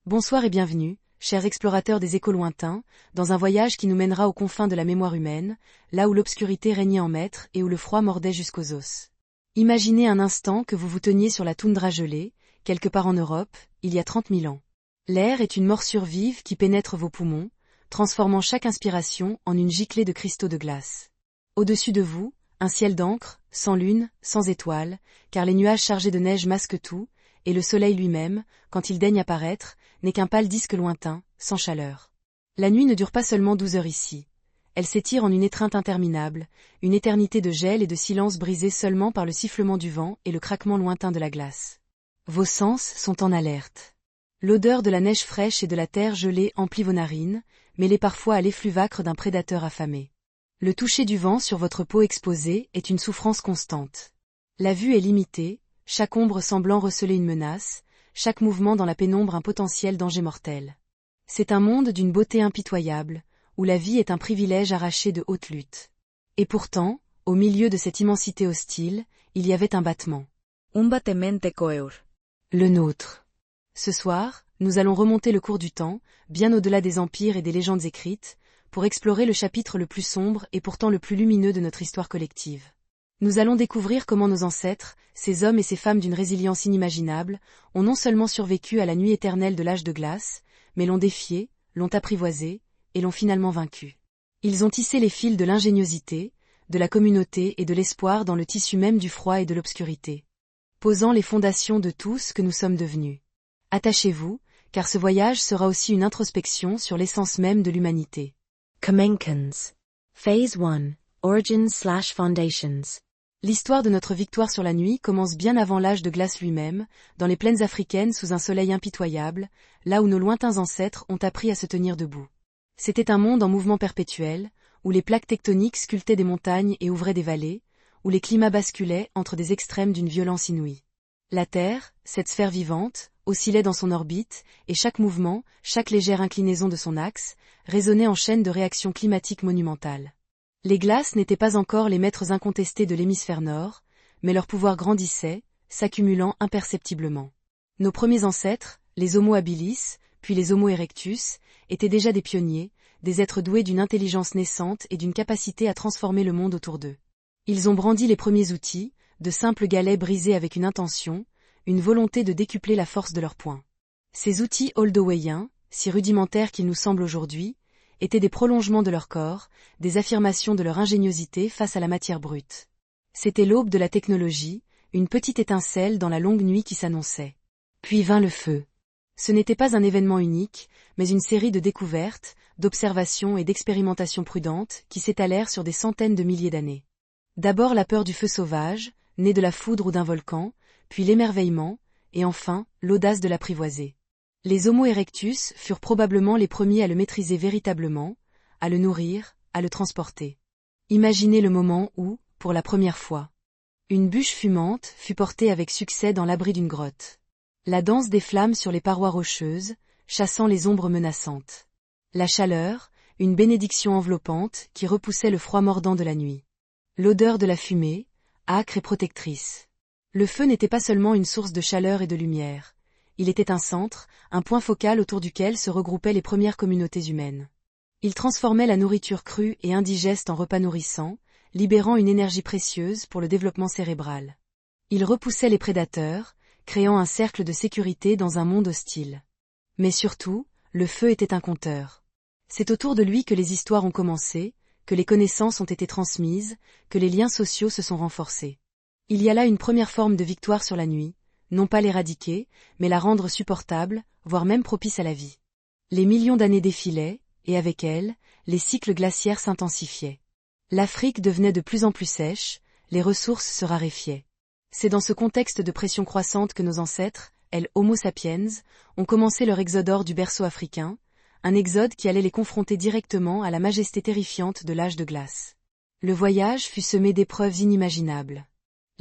Bonsoir et bienvenue, chers explorateurs des échos lointains, dans un voyage qui nous mènera aux confins de la mémoire humaine, là où l'obscurité régnait en maître et où le froid mordait jusqu'aux os. Imaginez un instant que vous vous teniez sur la toundra gelée, quelque part en Europe, il y a 30 000 ans. L'air est une morsure vive qui pénètre vos poumons, transformant chaque inspiration en une giclée de cristaux de glace. Au-dessus de vous, un ciel d'encre, sans lune, sans étoiles, car les nuages chargés de neige masquent tout, et le soleil lui-même, quand il daigne apparaître, n'est qu'un pâle disque lointain, sans chaleur. La nuit ne dure pas seulement 12 heures ici. Elle s'étire en une étreinte interminable, une éternité de gel et de silence brisée seulement par le sifflement du vent et le craquement lointain de la glace. Vos sens sont en alerte. L'odeur de la neige fraîche et de la terre gelée emplit vos narines, mêlée parfois à l'effluvâcre d'un prédateur affamé. Le toucher du vent sur votre peau exposée est une souffrance constante. La vue est limitée, chaque ombre semblant receler une menace, chaque mouvement dans la pénombre un potentiel danger mortel. C'est un monde d'une beauté impitoyable, où la vie est un privilège arraché de haute lutte. Et pourtant, au milieu de cette immensité hostile, il y avait un battement. Un battement coeur. Le nôtre. Ce soir, nous allons remonter le cours du temps, bien au-delà des empires et des légendes écrites, pour explorer le chapitre le plus sombre et pourtant le plus lumineux de notre histoire collective. Nous allons découvrir comment nos ancêtres, ces hommes et ces femmes d'une résilience inimaginable, ont non seulement survécu à la nuit éternelle de l'âge de glace, mais l'ont défié, l'ont apprivoisé, et l'ont finalement vaincu. Ils ont tissé les fils de l'ingéniosité, de la communauté et de l'espoir dans le tissu même du froid et de l'obscurité, posant les fondations de tout ce que nous sommes devenus. Attachez-vous, car ce voyage sera aussi une introspection sur l'essence même de l'humanité. Kamenkans. Phase 1. Origins/Foundations. L'histoire de notre victoire sur la nuit commence bien avant l'âge de glace lui-même, dans les plaines africaines sous un soleil impitoyable, là où nos lointains ancêtres ont appris à se tenir debout. C'était un monde en mouvement perpétuel, où les plaques tectoniques sculptaient des montagnes et ouvraient des vallées, où les climats basculaient entre des extrêmes d'une violence inouïe. La Terre, cette sphère vivante, oscillait dans son orbite, et chaque mouvement, chaque légère inclinaison de son axe, résonnait en chaîne de réactions climatiques monumentales. Les glaces n'étaient pas encore les maîtres incontestés de l'hémisphère nord, mais leur pouvoir grandissait, s'accumulant imperceptiblement. Nos premiers ancêtres, les Homo habilis, puis les Homo erectus, étaient déjà des pionniers, des êtres doués d'une intelligence naissante et d'une capacité à transformer le monde autour d'eux. Ils ont brandi les premiers outils, de simples galets brisés avec une intention, une volonté de décupler la force de leurs poings. Ces outils oldowéens, si rudimentaires qu'ils nous semblent aujourd'hui, étaient des prolongements de leur corps, des affirmations de leur ingéniosité face à la matière brute. C'était l'aube de la technologie, une petite étincelle dans la longue nuit qui s'annonçait. Puis vint le feu. Ce n'était pas un événement unique, mais une série de découvertes, d'observations et d'expérimentations prudentes qui s'étalèrent sur des centaines de milliers d'années. D'abord la peur du feu sauvage, né de la foudre ou d'un volcan, puis l'émerveillement, et enfin, l'audace de l'apprivoiser. Les Homo erectus furent probablement les premiers à le maîtriser véritablement, à le nourrir, à le transporter. Imaginez le moment où, pour la première fois, une bûche fumante fut portée avec succès dans l'abri d'une grotte. La danse des flammes sur les parois rocheuses, chassant les ombres menaçantes. La chaleur, une bénédiction enveloppante qui repoussait le froid mordant de la nuit. L'odeur de la fumée, âcre et protectrice. Le feu n'était pas seulement une source de chaleur et de lumière. Il était un centre, un point focal autour duquel se regroupaient les premières communautés humaines. Il transformait la nourriture crue et indigeste en repas nourrissants, libérant une énergie précieuse pour le développement cérébral. Il repoussait les prédateurs, créant un cercle de sécurité dans un monde hostile. Mais surtout, le feu était un compteur. C'est autour de lui que les histoires ont commencé, que les connaissances ont été transmises, que les liens sociaux se sont renforcés. Il y a là une première forme de victoire sur la nuit, non pas l'éradiquer, mais la rendre supportable, voire même propice à la vie. Les millions d'années défilaient, et avec elles, les cycles glaciaires s'intensifiaient. L'Afrique devenait de plus en plus sèche, les ressources se raréfiaient. C'est dans ce contexte de pression croissante que nos ancêtres, les Homo sapiens, ont commencé leur exode hors du berceau africain, un exode qui allait les confronter directement à la majesté terrifiante de l'âge de glace. Le voyage fut semé d'épreuves inimaginables.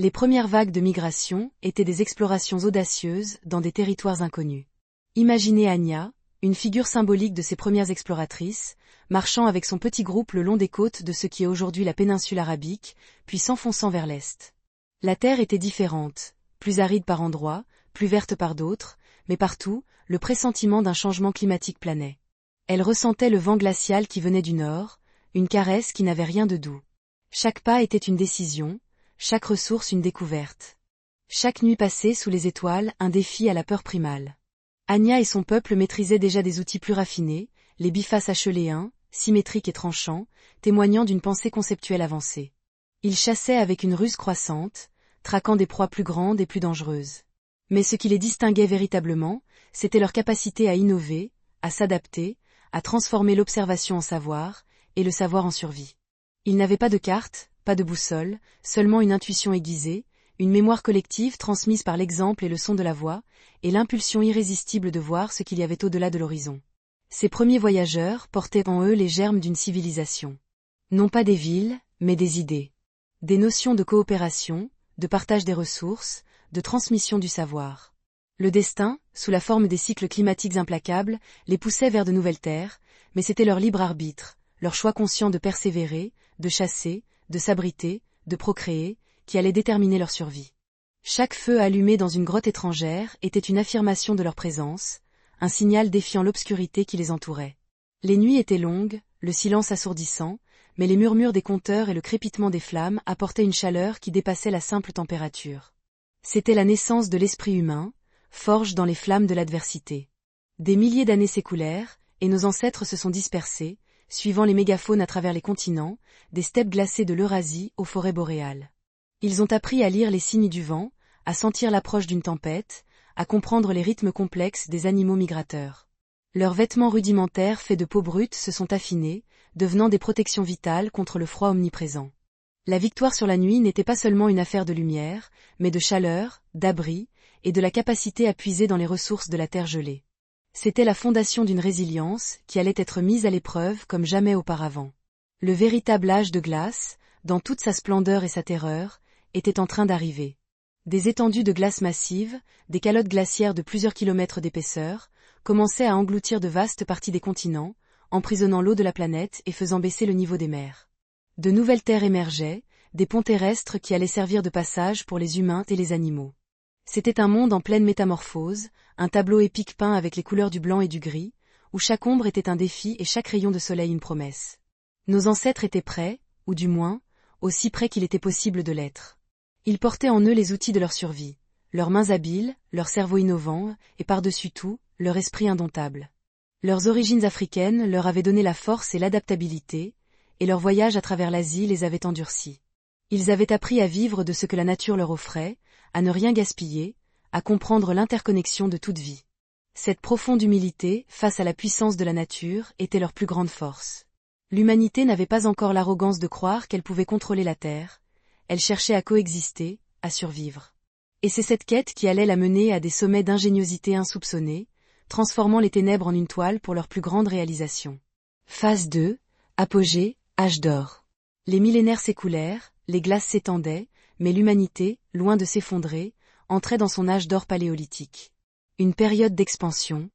Les premières vagues de migration étaient des explorations audacieuses dans des territoires inconnus. Imaginez Anya, une figure symbolique de ces premières exploratrices, marchant avec son petit groupe le long des côtes de ce qui est aujourd'hui la péninsule arabique, puis s'enfonçant vers l'est. La terre était différente, plus aride par endroits, plus verte par d'autres, mais partout, le pressentiment d'un changement climatique planait. Elle ressentait le vent glacial qui venait du nord, une caresse qui n'avait rien de doux. Chaque pas était une décision, chaque ressource une découverte. Chaque nuit passée sous les étoiles, un défi à la peur primale. Anya et son peuple maîtrisaient déjà des outils plus raffinés, les bifaces acheléens, symétriques et tranchants, témoignant d'une pensée conceptuelle avancée. Ils chassaient avec une ruse croissante, traquant des proies plus grandes et plus dangereuses. Mais ce qui les distinguait véritablement, c'était leur capacité à innover, à s'adapter, à transformer l'observation en savoir, et le savoir en survie. Ils n'avaient pas de carte, pas de boussole, seulement une intuition aiguisée, une mémoire collective transmise par l'exemple et le son de la voix, et l'impulsion irrésistible de voir ce qu'il y avait au-delà de l'horizon. Ces premiers voyageurs portaient en eux les germes d'une civilisation. Non pas des villes, mais des idées. Des notions de coopération, de partage des ressources, de transmission du savoir. Le destin, sous la forme des cycles climatiques implacables, les poussait vers de nouvelles terres, mais c'était leur libre arbitre, leur choix conscient de persévérer, de chasser, de s'abriter, de procréer, qui allait déterminer leur survie. Chaque feu allumé dans une grotte étrangère était une affirmation de leur présence, un signal défiant l'obscurité qui les entourait. Les nuits étaient longues, le silence assourdissant, mais les murmures des conteurs et le crépitement des flammes apportaient une chaleur qui dépassait la simple température. C'était la naissance de l'esprit humain, forge dans les flammes de l'adversité. Des milliers d'années s'écoulèrent, et nos ancêtres se sont dispersés, suivant les mégaphones à travers les continents, des steppes glacées de l'Eurasie aux forêts boréales. Ils ont appris à lire les signes du vent, à sentir l'approche d'une tempête, à comprendre les rythmes complexes des animaux migrateurs. Leurs vêtements rudimentaires faits de peau brute se sont affinés, devenant des protections vitales contre le froid omniprésent. La victoire sur la nuit n'était pas seulement une affaire de lumière, mais de chaleur, d'abri, et de la capacité à puiser dans les ressources de la terre gelée. C'était la fondation d'une résilience qui allait être mise à l'épreuve comme jamais auparavant. Le véritable âge de glace, dans toute sa splendeur et sa terreur, était en train d'arriver. Des étendues de glace massives, des calottes glaciaires de plusieurs kilomètres d'épaisseur, commençaient à engloutir de vastes parties des continents, emprisonnant l'eau de la planète et faisant baisser le niveau des mers. De nouvelles terres émergeaient, des ponts terrestres qui allaient servir de passage pour les humains et les animaux. C'était un monde en pleine métamorphose, un tableau épique peint avec les couleurs du blanc et du gris, où chaque ombre était un défi et chaque rayon de soleil une promesse. Nos ancêtres étaient prêts, ou du moins, aussi près qu'il était possible de l'être. Ils portaient en eux les outils de leur survie, leurs mains habiles, leur cerveau innovant, et par-dessus tout, leur esprit indomptable. Leurs origines africaines leur avaient donné la force et l'adaptabilité, et leur voyage à travers l'Asie les avait endurcis. Ils avaient appris à vivre de ce que la nature leur offrait, à ne rien gaspiller, à comprendre l'interconnexion de toute vie. Cette profonde humilité, face à la puissance de la nature, était leur plus grande force. L'humanité n'avait pas encore l'arrogance de croire qu'elle pouvait contrôler la Terre, elle cherchait à coexister, à survivre. Et c'est cette quête qui allait la mener à des sommets d'ingéniosité insoupçonnés, transformant les ténèbres en une toile pour leur plus grande réalisation. Phase 2, apogée, âge d'or. Les millénaires s'écoulèrent, les glaces s'étendaient, mais l'humanité, loin de s'effondrer, entrait dans son âge d'or paléolithique. Une période d'expansion,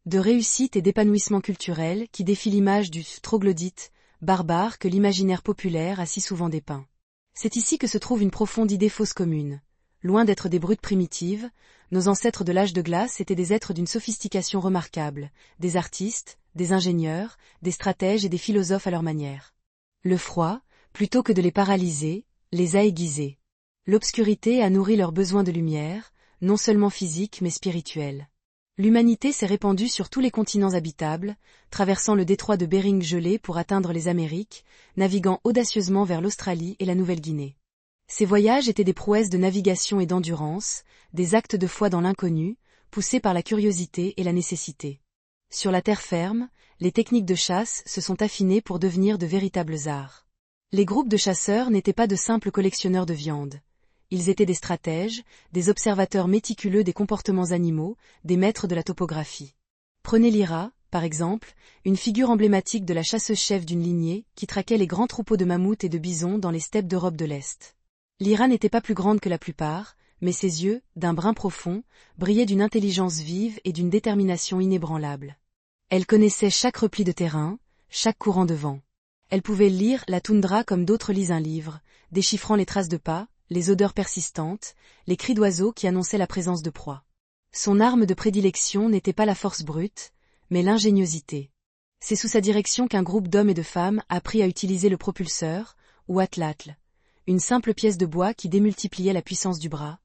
de réussite et d'épanouissement culturel qui défie l'image du troglodyte, barbare que l'imaginaire populaire a si souvent dépeint. C'est ici que se trouve une profonde idée fausse commune. Loin d'être des brutes primitives, nos ancêtres de l'âge de glace étaient des êtres d'une sophistication remarquable, des artistes, des ingénieurs, des stratèges et des philosophes à leur manière. Le froid, plutôt que de les paralyser, les a aiguisés. L'obscurité a nourri leur besoin de lumière, non seulement physique mais spirituelle. L'humanité s'est répandue sur tous les continents habitables, traversant le détroit de Bering gelé pour atteindre les Amériques, naviguant audacieusement vers l'Australie et la Nouvelle-Guinée. Ces voyages étaient des prouesses de navigation et d'endurance, des actes de foi dans l'inconnu, poussés par la curiosité et la nécessité. Sur la terre ferme, les techniques de chasse se sont affinées pour devenir de véritables arts. Les groupes de chasseurs n'étaient pas de simples collectionneurs de viande. Ils étaient des stratèges, des observateurs méticuleux des comportements animaux, des maîtres de la topographie. Prenez Lyra, par exemple, une figure emblématique de la chasseuse-chef d'une lignée qui traquait les grands troupeaux de mammouths et de bisons dans les steppes d'Europe de l'Est. Lyra n'était pas plus grande que la plupart, mais ses yeux, d'un brun profond, brillaient d'une intelligence vive et d'une détermination inébranlable. Elle connaissait chaque repli de terrain, chaque courant de vent. Elle pouvait lire la toundra comme d'autres lisent un livre, déchiffrant les traces de pas, les odeurs persistantes, les cris d'oiseaux qui annonçaient la présence de proie. Son arme de prédilection n'était pas la force brute, mais l'ingéniosité. C'est sous sa direction qu'un groupe d'hommes et de femmes apprit à utiliser le propulseur, ou atlatl, une simple pièce de bois qui démultipliait la puissance du bras,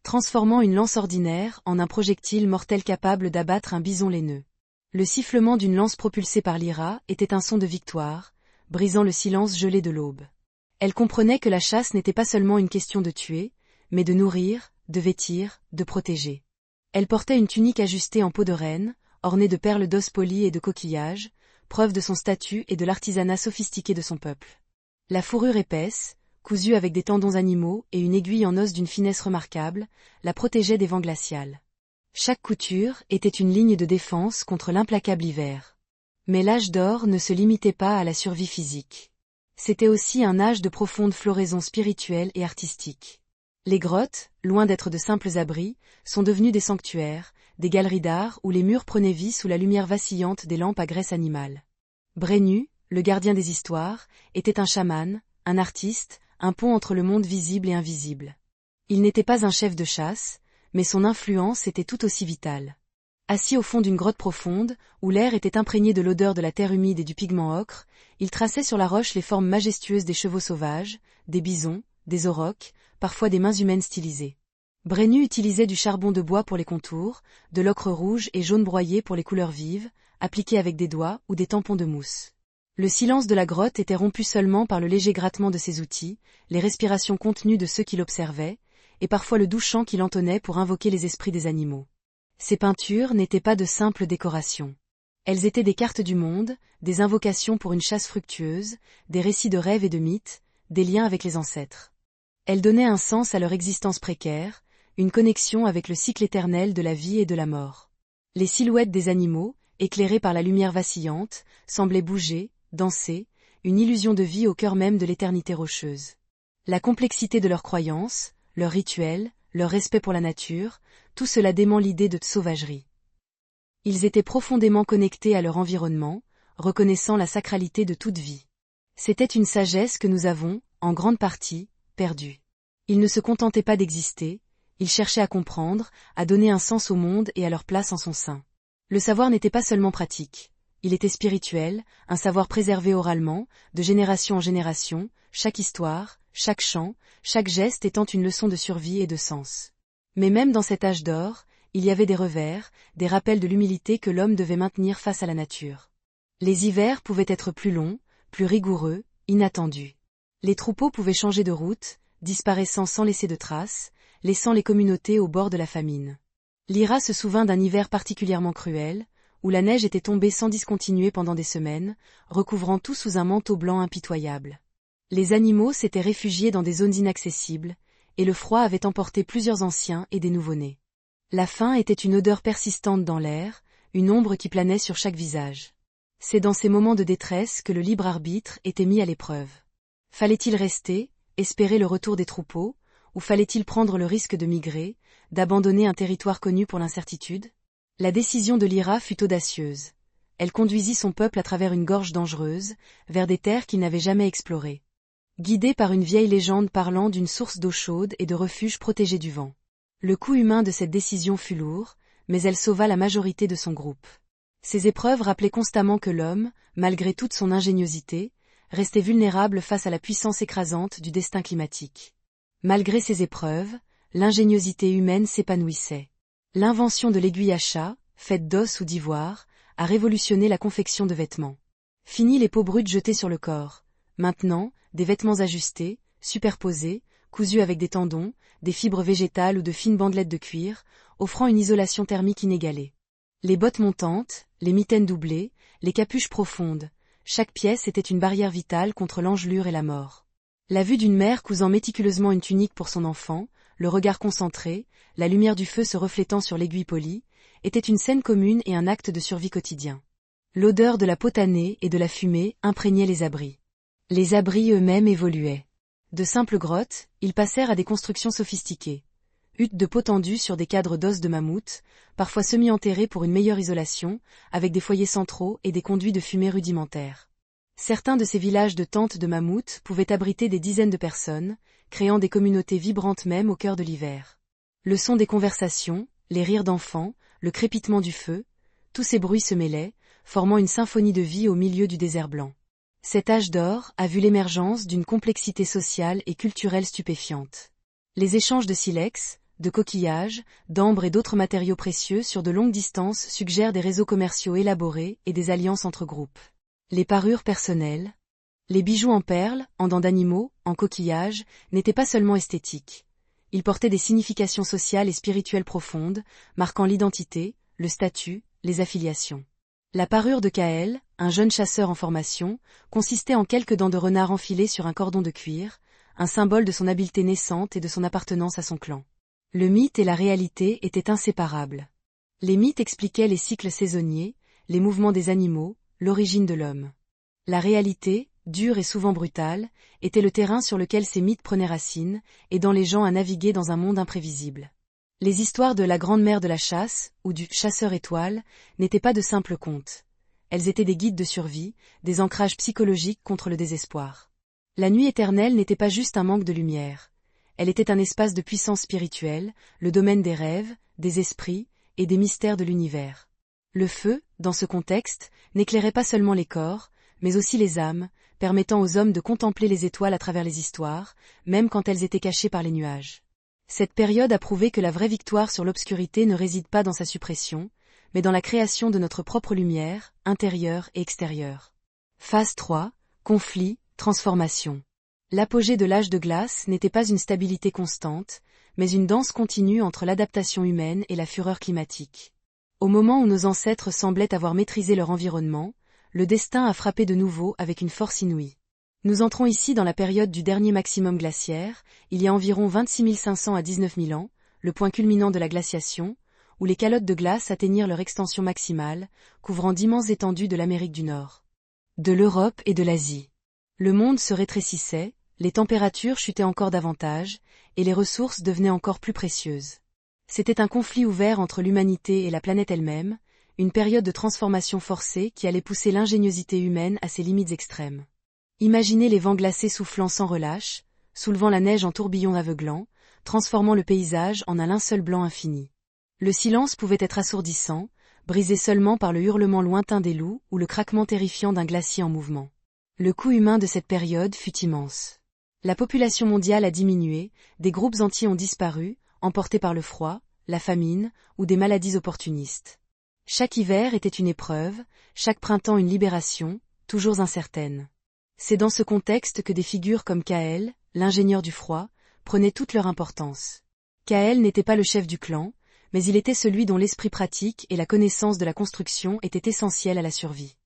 transformant une lance ordinaire en un projectile mortel capable d'abattre un bison laineux. Le sifflement d'une lance propulsée par Lyra était un son de victoire, brisant le silence gelé de l'aube. Elle comprenait que la chasse n'était pas seulement une question de tuer, mais de nourrir, de vêtir, de protéger. Elle portait une tunique ajustée en peau de renne, ornée de perles d'os polis et de coquillages, preuve de son statut et de l'artisanat sophistiqué de son peuple. La fourrure épaisse, cousue avec des tendons animaux et une aiguille en os d'une finesse remarquable, la protégeait des vents glacials. Chaque couture était une ligne de défense contre l'implacable hiver. Mais l'âge d'or ne se limitait pas à la survie physique. C'était aussi un âge de profonde floraison spirituelle et artistique. Les grottes, loin d'être de simples abris, sont devenues des sanctuaires, des galeries d'art où les murs prenaient vie sous la lumière vacillante des lampes à graisse animale. Brenu, le gardien des histoires, était un chaman, un artiste, un pont entre le monde visible et invisible. Il n'était pas un chef de chasse, mais son influence était tout aussi vitale. Assis au fond d'une grotte profonde, où l'air était imprégné de l'odeur de la terre humide et du pigment ocre, il traçait sur la roche les formes majestueuses des chevaux sauvages, des bisons, des aurochs, parfois des mains humaines stylisées. Brenu utilisait du charbon de bois pour les contours, de l'ocre rouge et jaune broyé pour les couleurs vives, appliquées avec des doigts ou des tampons de mousse. Le silence de la grotte était rompu seulement par le léger grattement de ses outils, les respirations contenues de ceux qui l'observaient, et parfois le doux chant qu'il entonnait pour invoquer les esprits des animaux. Ces peintures n'étaient pas de simples décorations. Elles étaient des cartes du monde, des invocations pour une chasse fructueuse, des récits de rêves et de mythes, des liens avec les ancêtres. Elles donnaient un sens à leur existence précaire, une connexion avec le cycle éternel de la vie et de la mort. Les silhouettes des animaux, éclairées par la lumière vacillante, semblaient bouger, danser, une illusion de vie au cœur même de l'éternité rocheuse. La complexité de leurs croyances, leurs rituels, leur respect pour la nature, tout cela dément l'idée de sauvagerie. Ils étaient profondément connectés à leur environnement, reconnaissant la sacralité de toute vie. C'était une sagesse que nous avons, en grande partie, perdue. Ils ne se contentaient pas d'exister, ils cherchaient à comprendre, à donner un sens au monde et à leur place en son sein. Le savoir n'était pas seulement pratique, il était spirituel, un savoir préservé oralement, de génération en génération, chaque histoire, chaque chant, chaque geste étant une leçon de survie et de sens. Mais même dans cet âge d'or, il y avait des revers, des rappels de l'humilité que l'homme devait maintenir face à la nature. Les hivers pouvaient être plus longs, plus rigoureux, inattendus. Les troupeaux pouvaient changer de route, disparaissant sans laisser de traces, laissant les communautés au bord de la famine. Lyra se souvint d'un hiver particulièrement cruel, où la neige était tombée sans discontinuer pendant des semaines, recouvrant tout sous un manteau blanc impitoyable. Les animaux s'étaient réfugiés dans des zones inaccessibles, et le froid avait emporté plusieurs anciens et des nouveau-nés. La faim était une odeur persistante dans l'air, une ombre qui planait sur chaque visage. C'est dans ces moments de détresse que le libre arbitre était mis à l'épreuve. Fallait-il rester, espérer le retour des troupeaux, ou fallait-il prendre le risque de migrer, d'abandonner un territoire connu pour l'incertitude? La décision de Lyra fut audacieuse. Elle conduisit son peuple à travers une gorge dangereuse, vers des terres qu'il n'avait jamais explorées. Guidée par une vieille légende parlant d'une source d'eau chaude et de refuge protégé du vent. Le coût humain de cette décision fut lourd, mais elle sauva la majorité de son groupe. Ces épreuves rappelaient constamment que l'homme, malgré toute son ingéniosité, restait vulnérable face à la puissance écrasante du destin climatique. Malgré ces épreuves, l'ingéniosité humaine s'épanouissait. L'invention de l'aiguille à chat, faite d'os ou d'ivoire, a révolutionné la confection de vêtements. Fini les peaux brutes jetées sur le corps. Maintenant, des vêtements ajustés, superposés, cousus avec des tendons, des fibres végétales ou de fines bandelettes de cuir, offrant une isolation thermique inégalée. Les bottes montantes, les mitaines doublées, les capuches profondes, chaque pièce était une barrière vitale contre l'engelure et la mort. La vue d'une mère cousant méticuleusement une tunique pour son enfant, le regard concentré, la lumière du feu se reflétant sur l'aiguille polie, était une scène commune et un acte de survie quotidien. L'odeur de la peau tannée et de la fumée imprégnait les abris. Les abris eux-mêmes évoluaient. De simples grottes, ils passèrent à des constructions sophistiquées. Huttes de peau tendue sur des cadres d'os de mammouth, parfois semi-enterrés pour une meilleure isolation, avec des foyers centraux et des conduits de fumée rudimentaires. Certains de ces villages de tentes de mammouth pouvaient abriter des dizaines de personnes, créant des communautés vibrantes même au cœur de l'hiver. Le son des conversations, les rires d'enfants, le crépitement du feu, tous ces bruits se mêlaient, formant une symphonie de vie au milieu du désert blanc. Cet âge d'or a vu l'émergence d'une complexité sociale et culturelle stupéfiante. Les échanges de silex, de coquillages, d'ambre et d'autres matériaux précieux sur de longues distances suggèrent des réseaux commerciaux élaborés et des alliances entre groupes. Les parures personnelles, les bijoux en perles, en dents d'animaux, en coquillages, n'étaient pas seulement esthétiques. Ils portaient des significations sociales et spirituelles profondes, marquant l'identité, le statut, les affiliations. La parure de Kael, un jeune chasseur en formation, consistait en quelques dents de renard enfilées sur un cordon de cuir, un symbole de son habileté naissante et de son appartenance à son clan. Le mythe et la réalité étaient inséparables. Les mythes expliquaient les cycles saisonniers, les mouvements des animaux, l'origine de l'homme. La réalité, dure et souvent brutale, était le terrain sur lequel ces mythes prenaient racine, aidant les gens à naviguer dans un monde imprévisible. Les histoires de la grande mère de la chasse, ou du chasseur étoile, n'étaient pas de simples contes. Elles étaient des guides de survie, des ancrages psychologiques contre le désespoir. La nuit éternelle n'était pas juste un manque de lumière. Elle était un espace de puissance spirituelle, le domaine des rêves, des esprits, et des mystères de l'univers. Le feu, dans ce contexte, n'éclairait pas seulement les corps, mais aussi les âmes, permettant aux hommes de contempler les étoiles à travers les histoires, même quand elles étaient cachées par les nuages. Cette période a prouvé que la vraie victoire sur l'obscurité ne réside pas dans sa suppression, mais dans la création de notre propre lumière, intérieure et extérieure. Phase 3, conflit, transformation. L'apogée de l'âge de glace n'était pas une stabilité constante, mais une danse continue entre l'adaptation humaine et la fureur climatique. Au moment où nos ancêtres semblaient avoir maîtrisé leur environnement, le destin a frappé de nouveau avec une force inouïe. Nous entrons ici dans la période du dernier maximum glaciaire, il y a environ 26 500 à 19 000 ans, le point culminant de la glaciation, où les calottes de glace atteignirent leur extension maximale, couvrant d'immenses étendues de l'Amérique du Nord, de l'Europe et de l'Asie. Le monde se rétrécissait, les températures chutaient encore davantage, et les ressources devenaient encore plus précieuses. C'était un conflit ouvert entre l'humanité et la planète elle-même, une période de transformation forcée qui allait pousser l'ingéniosité humaine à ses limites extrêmes. Imaginez les vents glacés soufflant sans relâche, soulevant la neige en tourbillons aveuglants, transformant le paysage en un linceul blanc infini. Le silence pouvait être assourdissant, brisé seulement par le hurlement lointain des loups ou le craquement terrifiant d'un glacier en mouvement. Le coût humain de cette période fut immense. La population mondiale a diminué, des groupes entiers ont disparu, emportés par le froid, la famine ou des maladies opportunistes. Chaque hiver était une épreuve, chaque printemps une libération, toujours incertaine. C'est dans ce contexte que des figures comme Kael, l'ingénieur du froid, prenaient toute leur importance. Kael n'était pas le chef du clan, mais il était celui dont l'esprit pratique et la connaissance de la construction étaient essentiels à la survie.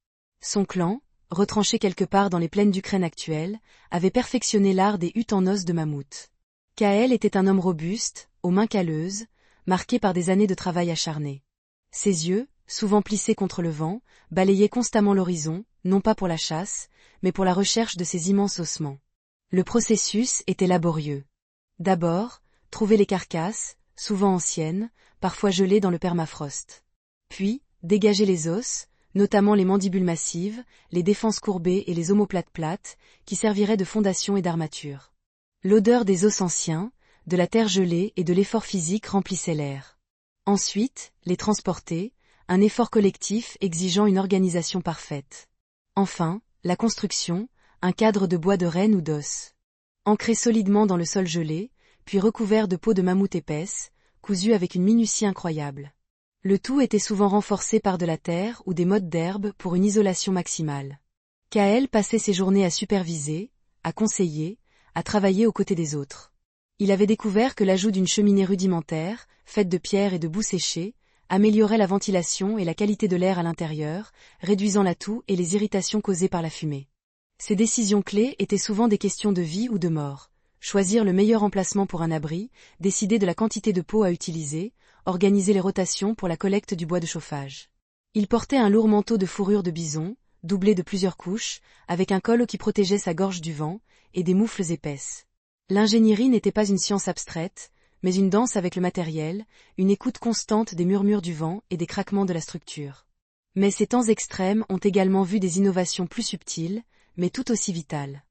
Son clan, retranché quelque part dans les plaines d'Ukraine actuelles, avait perfectionné l'art des huttes en os de mammouth. Kael était un homme robuste, aux mains calleuses, marqué par des années de travail acharné. Ses yeux, souvent plissés contre le vent, balayaient constamment l'horizon, non pas pour la chasse, mais pour la recherche de ces immenses ossements. Le processus était laborieux. D'abord, trouver les carcasses, souvent anciennes, parfois gelées dans le permafrost. Puis, dégager les os, notamment les mandibules massives, les défenses courbées et les omoplates plates, qui serviraient de fondation et d'armature. L'odeur des os anciens, de la terre gelée et de l'effort physique remplissait l'air. Ensuite, les transporter, un effort collectif exigeant une organisation parfaite. Enfin, la construction, un cadre de bois de renne ou d'os. Ancré solidement dans le sol gelé, puis recouvert de peau de mammouth épaisse, cousu avec une minutie incroyable. Le tout était souvent renforcé par de la terre ou des mottes d'herbe pour une isolation maximale. Kael passait ses journées à superviser, à conseiller, à travailler aux côtés des autres. Il avait découvert que l'ajout d'une cheminée rudimentaire, faite de pierre et de boue séchée, améliorait la ventilation et la qualité de l'air à l'intérieur, réduisant la toux et les irritations causées par la fumée. Ces décisions clés étaient souvent des questions de vie ou de mort. Choisir le meilleur emplacement pour un abri, décider de la quantité de peau à utiliser, organiser les rotations pour la collecte du bois de chauffage. Il portait un lourd manteau de fourrure de bison, doublé de plusieurs couches, avec un col qui protégeait sa gorge du vent, et des moufles épaisses. L'ingénierie n'était pas une science abstraite, mais une danse avec le matériel, une écoute constante des murmures du vent et des craquements de la structure. Mais ces temps extrêmes ont également vu des innovations plus subtiles, mais tout aussi vitales.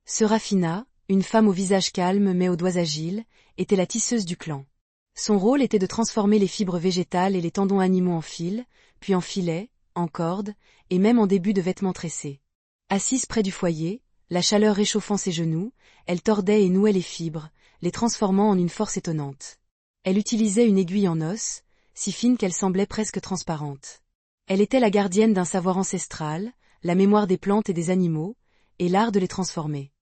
Serafina, une femme au visage calme mais aux doigts agiles, était la tisseuse du clan. Son rôle était de transformer les fibres végétales et les tendons animaux en fils, puis en filets, en cordes, et même en début de vêtements tressés. Assise près du foyer, la chaleur réchauffant ses genoux, elle tordait et nouait les fibres, les transformant en une force étonnante. Elle utilisait une aiguille en os, si fine qu'elle semblait presque transparente. Elle était la gardienne d'un savoir ancestral, la mémoire des plantes et des animaux, et l'art de les transformer.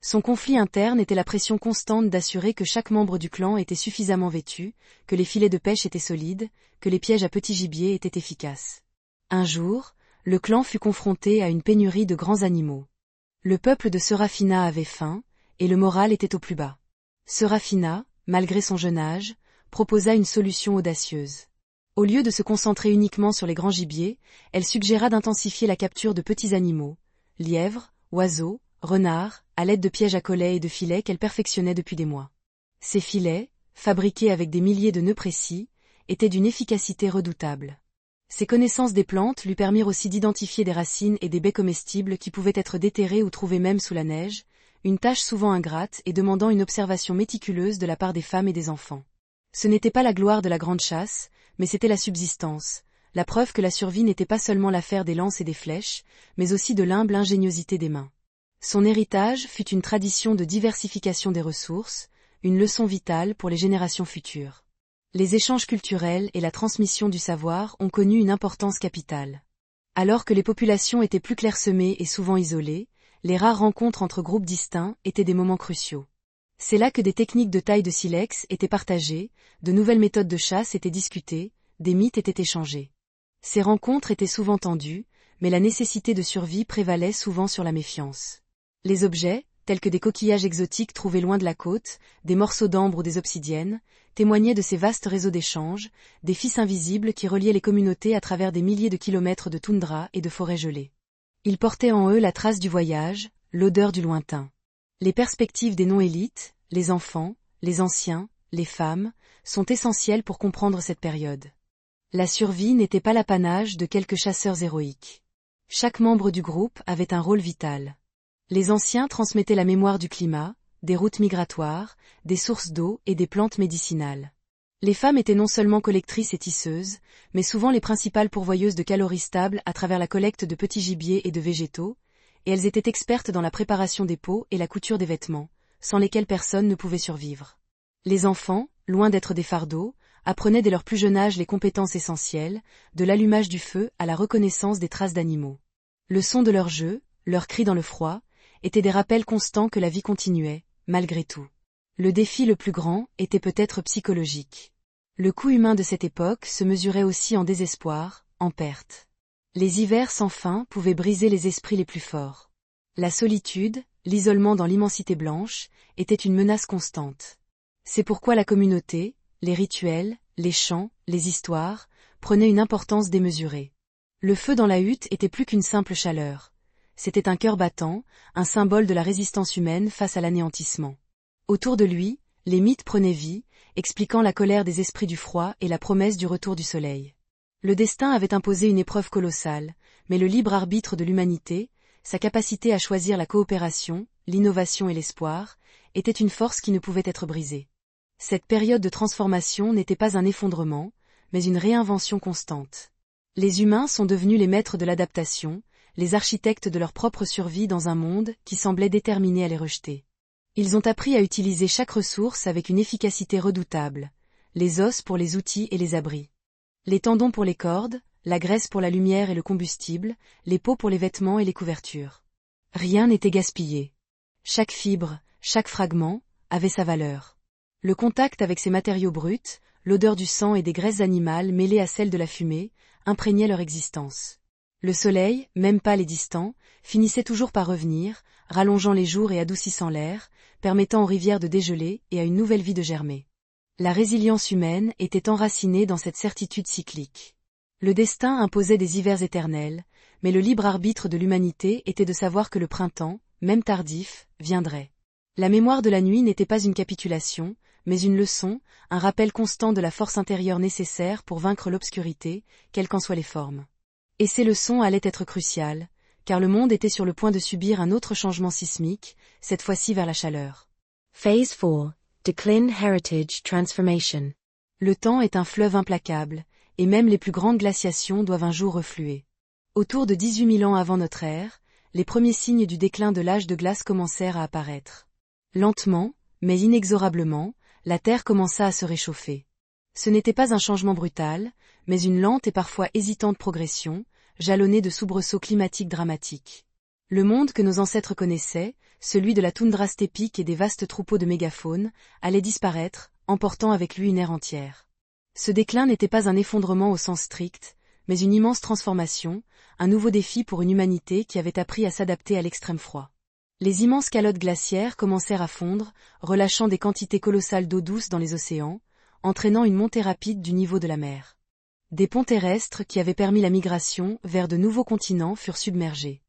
Son conflit interne était la pression constante d'assurer que chaque membre du clan était suffisamment vêtu, que les filets de pêche étaient solides, que les pièges à petit gibier étaient efficaces. Un jour, le clan fut confronté à une pénurie de grands animaux. Le peuple de Serafina avait faim, et le moral était au plus bas. Serafina, malgré son jeune âge, proposa une solution audacieuse. Au lieu de se concentrer uniquement sur les grands gibiers, elle suggéra d'intensifier la capture de petits animaux, lièvres, oiseaux, renards, à l'aide de pièges à collets et de filets qu'elle perfectionnait depuis des mois. Ces filets, fabriqués avec des milliers de nœuds précis, étaient d'une efficacité redoutable. Ses connaissances des plantes lui permirent aussi d'identifier des racines et des baies comestibles qui pouvaient être déterrées ou trouvées même sous la neige, une tâche souvent ingrate et demandant une observation méticuleuse de la part des femmes et des enfants. Ce n'était pas la gloire de la grande chasse, mais c'était la subsistance, la preuve que la survie n'était pas seulement l'affaire des lances et des flèches, mais aussi de l'humble ingéniosité des mains. Son héritage fut une tradition de diversification des ressources, une leçon vitale pour les générations futures. Les échanges culturels et la transmission du savoir ont connu une importance capitale. Alors que les populations étaient plus clairsemées et souvent isolées, les rares rencontres entre groupes distincts étaient des moments cruciaux. C'est là que des techniques de taille de silex étaient partagées, de nouvelles méthodes de chasse étaient discutées, des mythes étaient échangés. Ces rencontres étaient souvent tendues, mais la nécessité de survie prévalait souvent sur la méfiance. Les objets, tels que des coquillages exotiques trouvés loin de la côte, des morceaux d'ambre ou des obsidiennes, témoignaient de ces vastes réseaux d'échanges, des fils invisibles qui reliaient les communautés à travers des milliers de kilomètres de toundra et de forêts gelées. Ils portaient en eux la trace du voyage, l'odeur du lointain. Les perspectives des non-élites, les enfants, les anciens, les femmes, sont essentielles pour comprendre cette période. La survie n'était pas l'apanage de quelques chasseurs héroïques. Chaque membre du groupe avait un rôle vital. Les anciens transmettaient la mémoire du climat, des routes migratoires, des sources d'eau et des plantes médicinales. Les femmes étaient non seulement collectrices et tisseuses, mais souvent les principales pourvoyeuses de calories stables à travers la collecte de petits gibiers et de végétaux, et elles étaient expertes dans la préparation des peaux et la couture des vêtements, sans lesquels personne ne pouvait survivre. Les enfants, loin d'être des fardeaux, apprenaient dès leur plus jeune âge les compétences essentielles, de l'allumage du feu à la reconnaissance des traces d'animaux. Le son de leur jeu, leurs cris dans le froid, étaient des rappels constants que la vie continuait, malgré tout. Le défi le plus grand était peut-être psychologique. Le coût humain de cette époque se mesurait aussi en désespoir, en perte. Les hivers sans fin pouvaient briser les esprits les plus forts. La solitude, l'isolement dans l'immensité blanche, était une menace constante. C'est pourquoi la communauté, les rituels, les chants, les histoires, prenaient une importance démesurée. Le feu dans la hutte était plus qu'une simple chaleur. C'était un cœur battant, un symbole de la résistance humaine face à l'anéantissement. Autour de lui, les mythes prenaient vie, expliquant la colère des esprits du froid et la promesse du retour du soleil. Le destin avait imposé une épreuve colossale, mais le libre arbitre de l'humanité, sa capacité à choisir la coopération, l'innovation et l'espoir, était une force qui ne pouvait être brisée. Cette période de transformation n'était pas un effondrement, mais une réinvention constante. Les humains sont devenus les maîtres de l'adaptation, les architectes de leur propre survie dans un monde qui semblait déterminé à les rejeter. Ils ont appris à utiliser chaque ressource avec une efficacité redoutable, les os pour les outils et les abris. Les tendons pour les cordes, la graisse pour la lumière et le combustible, les peaux pour les vêtements et les couvertures. Rien n'était gaspillé. Chaque fibre, chaque fragment, avait sa valeur. Le contact avec ces matériaux bruts, l'odeur du sang et des graisses animales mêlées à celle de la fumée, imprégnait leur existence. Le soleil, même pâle et distant, finissait toujours par revenir, rallongeant les jours et adoucissant l'air, permettant aux rivières de dégeler et à une nouvelle vie de germer. La résilience humaine était enracinée dans cette certitude cyclique. Le destin imposait des hivers éternels, mais le libre arbitre de l'humanité était de savoir que le printemps, même tardif, viendrait. La mémoire de la nuit n'était pas une capitulation, mais une leçon, un rappel constant de la force intérieure nécessaire pour vaincre l'obscurité, quelles qu'en soient les formes. Et ces leçons allaient être cruciales, car le monde était sur le point de subir un autre changement sismique, cette fois-ci vers la chaleur. Phase 4. Decline Heritage Transformation. Le temps est un fleuve implacable, et même les plus grandes glaciations doivent un jour refluer. Autour de 18 000 ans avant notre ère, les premiers signes du déclin de l'âge de glace commencèrent à apparaître. Lentement, mais inexorablement, la Terre commença à se réchauffer. Ce n'était pas un changement brutal, mais une lente et parfois hésitante progression, jalonnée de soubresauts climatiques dramatiques. Le monde que nos ancêtres connaissaient, celui de la toundra stépique et des vastes troupeaux de mégafaune, allait disparaître, emportant avec lui une ère entière. Ce déclin n'était pas un effondrement au sens strict, mais une immense transformation, un nouveau défi pour une humanité qui avait appris à s'adapter à l'extrême froid. Les immenses calottes glaciaires commencèrent à fondre, relâchant des quantités colossales d'eau douce dans les océans, entraînant une montée rapide du niveau de la mer. Des ponts terrestres qui avaient permis la migration vers de nouveaux continents furent submergés.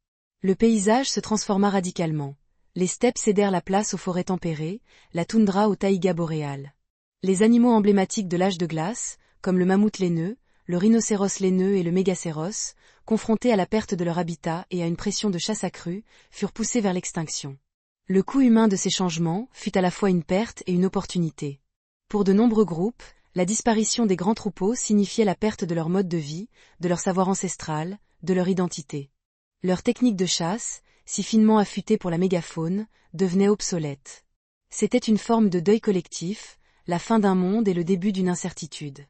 Le paysage se transforma radicalement. Les steppes cédèrent la place aux forêts tempérées, la toundra aux taïgas boréales. Les animaux emblématiques de l'âge de glace, comme le mammouth laineux, le rhinocéros laineux et le mégacéros, confrontés à la perte de leur habitat et à une pression de chasse accrue, furent poussés vers l'extinction. Le coût humain de ces changements fut à la fois une perte et une opportunité. Pour de nombreux groupes, la disparition des grands troupeaux signifiait la perte de leur mode de vie, de leur savoir ancestral, de leur identité. Leurs techniques de chasse, si finement affûtées pour la mégafaune, devenaient obsolètes. C'était une forme de deuil collectif, la fin d'un monde et le début d'une incertitude.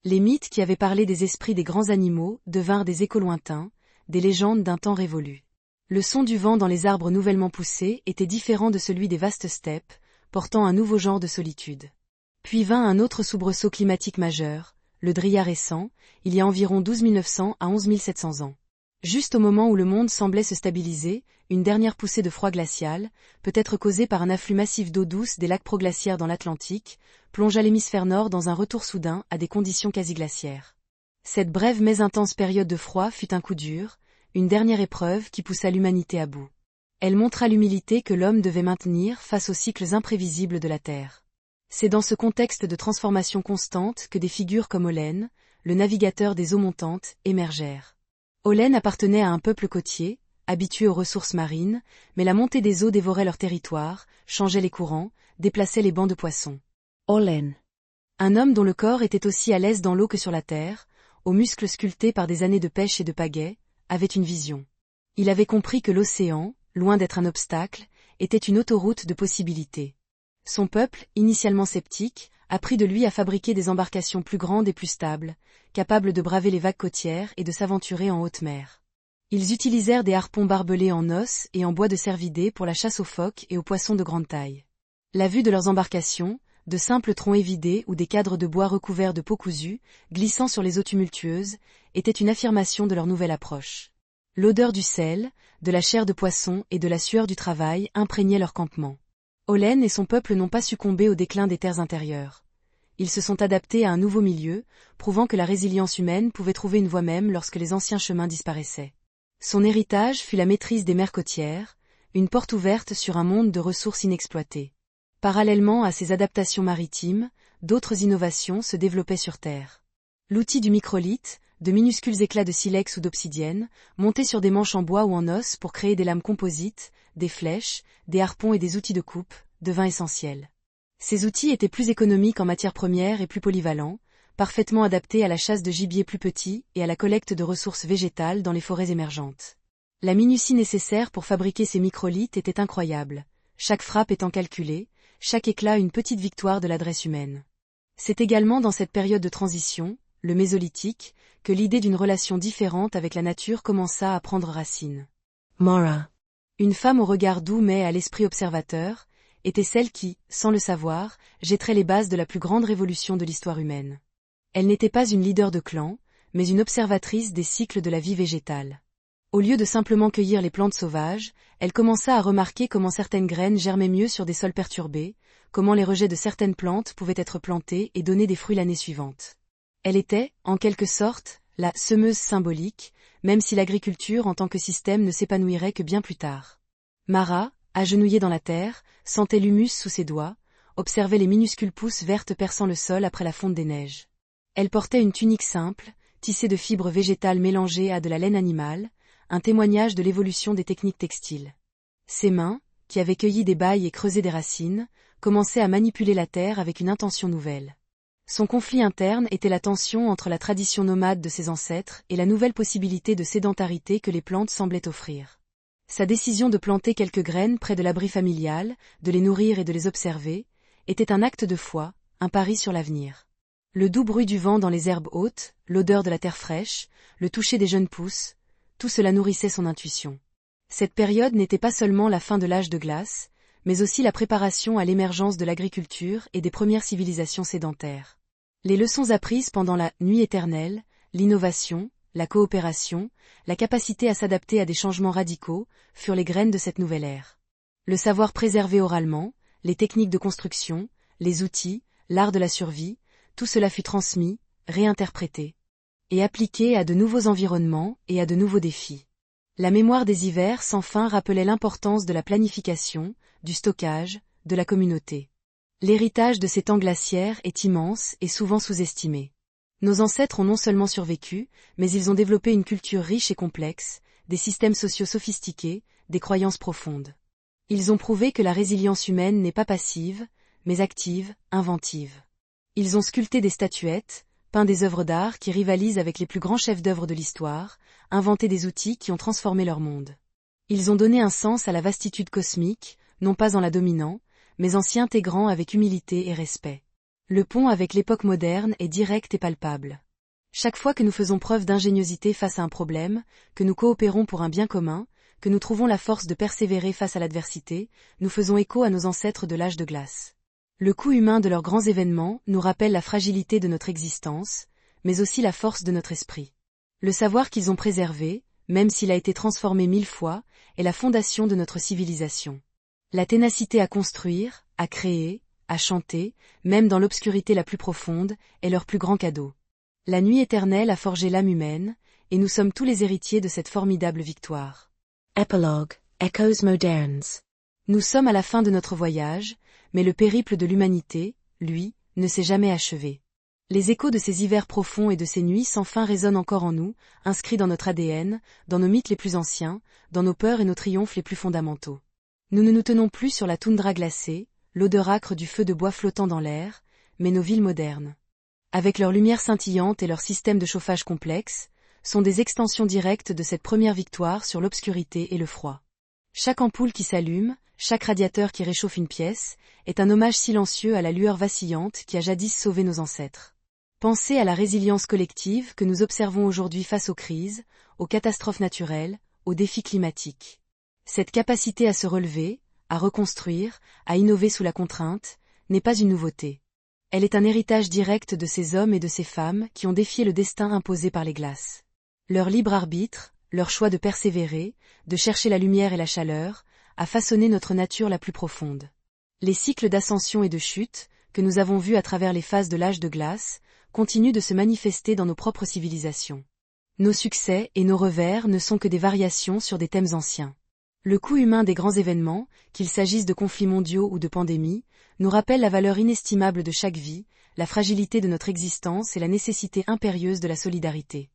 Les mythes qui avaient parlé des esprits des grands animaux devinrent des échos lointains, des légendes d'un temps révolu. Le son du vent dans les arbres nouvellement poussés était différent de celui des vastes steppes, portant un nouveau genre de solitude. Puis vint un autre soubresaut climatique majeur, le Dryas récent, il y a environ 12 900 à 11 700 ans. Juste au moment où le monde semblait se stabiliser, une dernière poussée de froid glacial, peut-être causée par un afflux massif d'eau douce des lacs proglaciaires dans l'Atlantique, plongea l'hémisphère nord dans un retour soudain à des conditions quasi glaciaires. Cette brève mais intense période de froid fut un coup dur, une dernière épreuve qui poussa l'humanité à bout. Elle montra l'humilité que l'homme devait maintenir face aux cycles imprévisibles de la Terre. C'est dans ce contexte de transformation constante que des figures comme Olène, le navigateur des eaux montantes, émergèrent. Olène appartenait à un peuple côtier, habitué aux ressources marines, mais la montée des eaux dévorait leur territoire, changeait les courants, déplaçait les bancs de poissons. Olène. Un homme dont le corps était aussi à l'aise dans l'eau que sur la terre, aux muscles sculptés par des années de pêche et de pagaie, avait une vision. Il avait compris que l'océan, loin d'être un obstacle, était une autoroute de possibilités. Son peuple, initialement sceptique, apprit de lui à fabriquer des embarcations plus grandes et plus stables, capables de braver les vagues côtières et de s'aventurer en haute mer. Ils utilisèrent des harpons barbelés en os et en bois de cervidés pour la chasse aux phoques et aux poissons de grande taille. La vue de leurs embarcations, de simples troncs évidés ou des cadres de bois recouverts de peau cousue, glissant sur les eaux tumultueuses, était une affirmation de leur nouvelle approche. L'odeur du sel, de la chair de poisson et de la sueur du travail imprégnaient leur campement. Olène et son peuple n'ont pas succombé au déclin des terres intérieures. Ils se sont adaptés à un nouveau milieu, prouvant que la résilience humaine pouvait trouver une voie même lorsque les anciens chemins disparaissaient. Son héritage fut la maîtrise des mers côtières, une porte ouverte sur un monde de ressources inexploitées. Parallèlement à ces adaptations maritimes, d'autres innovations se développaient sur Terre. L'outil du microlithe, de minuscules éclats de silex ou d'obsidienne, montés sur des manches en bois ou en os pour créer des lames composites, des flèches, des harpons et des outils de coupe, devint essentiel. Ces outils étaient plus économiques en matières premières et plus polyvalents, parfaitement adaptés à la chasse de gibier plus petit et à la collecte de ressources végétales dans les forêts émergentes. La minutie nécessaire pour fabriquer ces microlithes était incroyable, chaque frappe étant calculée, chaque éclat une petite victoire de l'adresse humaine. C'est également dans cette période de transition, le Mésolithique, que l'idée d'une relation différente avec la nature commença à prendre racine. Mora. Une femme au regard doux mais à l'esprit observateur, était celle qui, sans le savoir, jetterait les bases de la plus grande révolution de l'histoire humaine. Elle n'était pas une leader de clan, mais une observatrice des cycles de la vie végétale. Au lieu de simplement cueillir les plantes sauvages, elle commença à remarquer comment certaines graines germaient mieux sur des sols perturbés, comment les rejets de certaines plantes pouvaient être plantés et donner des fruits l'année suivante. Elle était, en quelque sorte, la semeuse symbolique, même si l'agriculture en tant que système ne s'épanouirait que bien plus tard. Mara, agenouillée dans la terre, sentait l'humus sous ses doigts, observait les minuscules pousses vertes perçant le sol après la fonte des neiges. Elle portait une tunique simple, tissée de fibres végétales mélangées à de la laine animale, un témoignage de l'évolution des techniques textiles. Ses mains, qui avaient cueilli des bailles et creusé des racines, commençaient à manipuler la terre avec une intention nouvelle. Son conflit interne était la tension entre la tradition nomade de ses ancêtres et la nouvelle possibilité de sédentarité que les plantes semblaient offrir. Sa décision de planter quelques graines près de l'abri familial, de les nourrir et de les observer, était un acte de foi, un pari sur l'avenir. Le doux bruit du vent dans les herbes hautes, l'odeur de la terre fraîche, le toucher des jeunes pousses, tout cela nourrissait son intuition. Cette période n'était pas seulement la fin de l'âge de glace, mais aussi la préparation à l'émergence de l'agriculture et des premières civilisations sédentaires. Les leçons apprises pendant la nuit éternelle, l'innovation, la coopération, la capacité à s'adapter à des changements radicaux, furent les graines de cette nouvelle ère. Le savoir préservé oralement, les techniques de construction, les outils, l'art de la survie, tout cela fut transmis, réinterprété, et appliqué à de nouveaux environnements et à de nouveaux défis. La mémoire des hivers sans fin rappelait l'importance de la planification, du stockage, de la communauté. L'héritage de ces temps glaciaires est immense et souvent sous-estimé. Nos ancêtres ont non seulement survécu, mais ils ont développé une culture riche et complexe, des systèmes sociaux sophistiqués, des croyances profondes. Ils ont prouvé que la résilience humaine n'est pas passive, mais active, inventive. Ils ont sculpté des statuettes, peint des œuvres d'art qui rivalisent avec les plus grands chefs-d'œuvre de l'histoire, inventé des outils qui ont transformé leur monde. Ils ont donné un sens à la vastitude cosmique, non pas en la dominant, mais en s'y intégrant avec humilité et respect. Le pont avec l'époque moderne est direct et palpable. Chaque fois que nous faisons preuve d'ingéniosité face à un problème, que nous coopérons pour un bien commun, que nous trouvons la force de persévérer face à l'adversité, nous faisons écho à nos ancêtres de l'âge de glace. Le coût humain de leurs grands événements nous rappelle la fragilité de notre existence, mais aussi la force de notre esprit. Le savoir qu'ils ont préservé, même s'il a été transformé 1000 fois, est la fondation de notre civilisation. La ténacité à construire, à créer, à chanter, même dans l'obscurité la plus profonde, est leur plus grand cadeau. La nuit éternelle a forgé l'âme humaine, et nous sommes tous les héritiers de cette formidable victoire. Epilogue, Echoes Moderns. Nous sommes à la fin de notre voyage, mais le périple de l'humanité, lui, ne s'est jamais achevé. Les échos de ces hivers profonds et de ces nuits sans fin résonnent encore en nous, inscrits dans notre ADN, dans nos mythes les plus anciens, dans nos peurs et nos triomphes les plus fondamentaux. Nous ne nous tenons plus sur la toundra glacée, l'odeur âcre du feu de bois flottant dans l'air, mais nos villes modernes, avec leurs lumières scintillantes et leurs systèmes de chauffage complexes, sont des extensions directes de cette première victoire sur l'obscurité et le froid. Chaque ampoule qui s'allume, chaque radiateur qui réchauffe une pièce, est un hommage silencieux à la lueur vacillante qui a jadis sauvé nos ancêtres. Pensez à la résilience collective que nous observons aujourd'hui face aux crises, aux catastrophes naturelles, aux défis climatiques. Cette capacité à se relever, à reconstruire, à innover sous la contrainte, n'est pas une nouveauté. Elle est un héritage direct de ces hommes et de ces femmes qui ont défié le destin imposé par les glaces. Leur libre arbitre, leur choix de persévérer, de chercher la lumière et la chaleur, a façonné notre nature la plus profonde. Les cycles d'ascension et de chute, que nous avons vus à travers les phases de l'âge de glace, continuent de se manifester dans nos propres civilisations. Nos succès et nos revers ne sont que des variations sur des thèmes anciens. Le coût humain des grands événements, qu'il s'agisse de conflits mondiaux ou de pandémies, nous rappelle la valeur inestimable de chaque vie, la fragilité de notre existence et la nécessité impérieuse de la solidarité.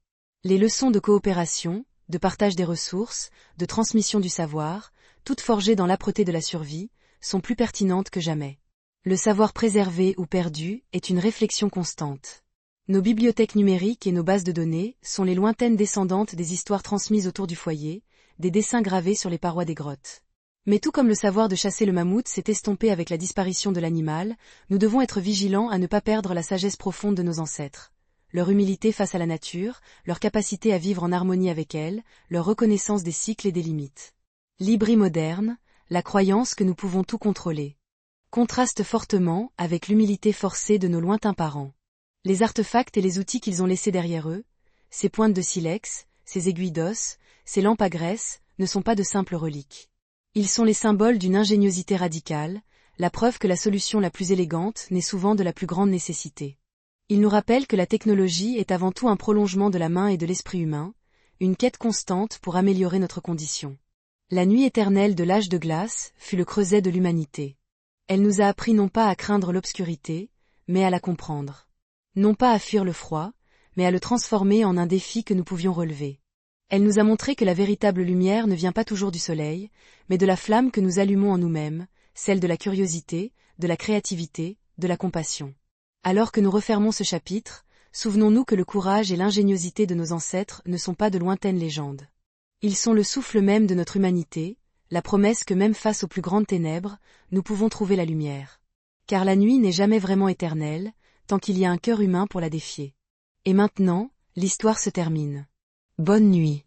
Les leçons de coopération, de partage des ressources, de transmission du savoir, toutes forgées dans l'âpreté de la survie, sont plus pertinentes que jamais. Le savoir préservé ou perdu est une réflexion constante. Nos bibliothèques numériques et nos bases de données sont les lointaines descendantes des histoires transmises autour du foyer, des dessins gravés sur les parois des grottes. Mais tout comme le savoir de chasser le mammouth s'est estompé avec la disparition de l'animal, nous devons être vigilants à ne pas perdre la sagesse profonde de nos ancêtres. Leur humilité face à la nature, leur capacité à vivre en harmonie avec elle, leur reconnaissance des cycles et des limites. L'hybris moderne, la croyance que nous pouvons tout contrôler, contraste fortement avec l'humilité forcée de nos lointains parents. Les artefacts et les outils qu'ils ont laissés derrière eux, ces pointes de silex, ces aiguilles d'os, ces lampes à graisse, ne sont pas de simples reliques. Ils sont les symboles d'une ingéniosité radicale, la preuve que la solution la plus élégante naît souvent de la plus grande nécessité. Ils nous rappellent que la technologie est avant tout un prolongement de la main et de l'esprit humain, une quête constante pour améliorer notre condition. La nuit éternelle de l'âge de glace fut le creuset de l'humanité. Elle nous a appris non pas à craindre l'obscurité, mais à la comprendre. Non pas à fuir le froid, mais à le transformer en un défi que nous pouvions relever. Elle nous a montré que la véritable lumière ne vient pas toujours du soleil, mais de la flamme que nous allumons en nous-mêmes, celle de la curiosité, de la créativité, de la compassion. Alors que nous refermons ce chapitre, souvenons-nous que le courage et l'ingéniosité de nos ancêtres ne sont pas de lointaines légendes. Ils sont le souffle même de notre humanité, la promesse que même face aux plus grandes ténèbres, nous pouvons trouver la lumière. Car la nuit n'est jamais vraiment éternelle, tant qu'il y a un cœur humain pour la défier. Et maintenant, l'histoire se termine. Bonne nuit.